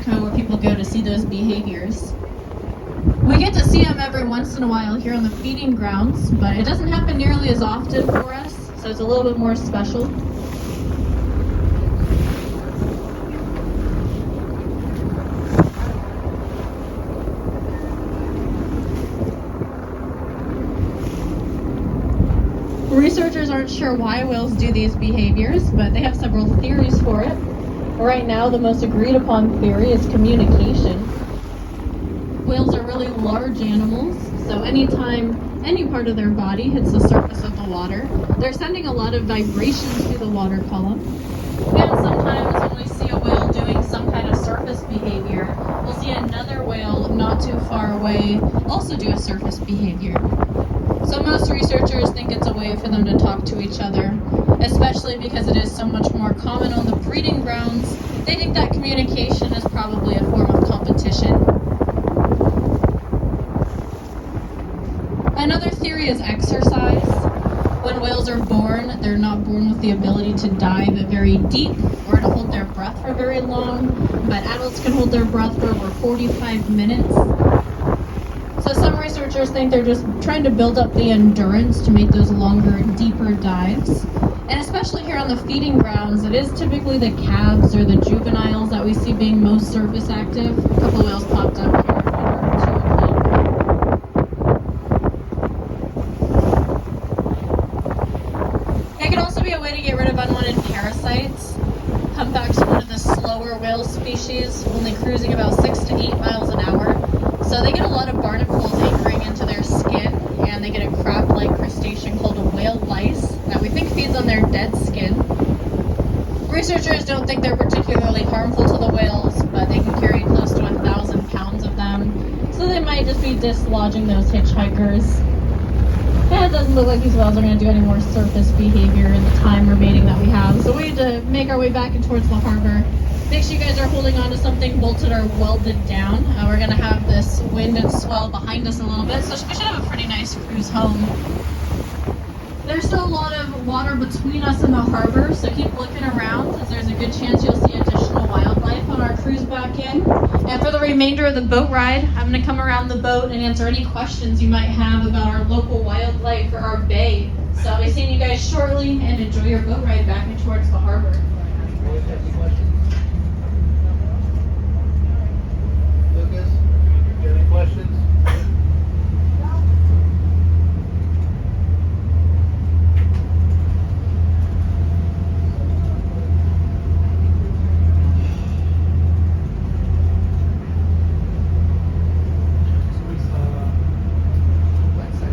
Mexico where people go to see those behaviors. We get to see them every once in a while here on the feeding grounds, but it doesn't happen nearly as often for us, so it's a little bit more special. Researchers aren't sure why whales do these behaviors, but they have several theories for it. Right now, the most agreed upon theory is communication. Whales are really large animals, so anytime any part of their body hits the surface of the water, they're sending a lot of vibrations through the water column. And sometimes when we see a whale doing some kind of surface behavior, we'll see another whale not too far away also do a surface behavior. So most researchers think it's a way for them to talk to each other, especially because it is so much more common on the breeding grounds. They think that communication is probably a form of competition. Another theory is exercise. When whales are born, they're not born with the ability to dive very deep or to hold their breath for very long, but adults can hold their breath for over 45 minutes. So some researchers think they're just trying to build up the endurance to make those longer, deeper dives. And especially here on the feeding grounds, it is typically the calves or the juveniles that we see being most surface active. A couple whales popped up here. It can also be a way to get rid of unwanted parasites. Humpbacks are one of the slower whale species, only cruising about 6 to 8 miles an hour. So they get a lot of barnacles anchoring into their skin, and they get a crab-like crustacean called a whale lice that we think feeds on their dead skin. Researchers don't think they're particularly harmful to the whales, but they can carry close to 1,000 pounds of them, so they might just be dislodging those hitchhikers. And it doesn't look like these whales are going to do any more surface behavior in the time remaining that we have, so we need to make our way back in towards the harbor. Make sure you guys are holding on to something bolted or welded down. We're going to have this wind and swell behind us a little bit, so we should have a pretty nice cruise home. There's still a lot of water between us and the harbor, so keep looking around, as there's a good chance you'll see additional wildlife on our cruise back in. And for the remainder of the boat ride, I'm going to come around the boat and answer any questions you might have about our local wildlife or our bay. So I'll be seeing you guys shortly, and enjoy your boat ride back in towards the harbor.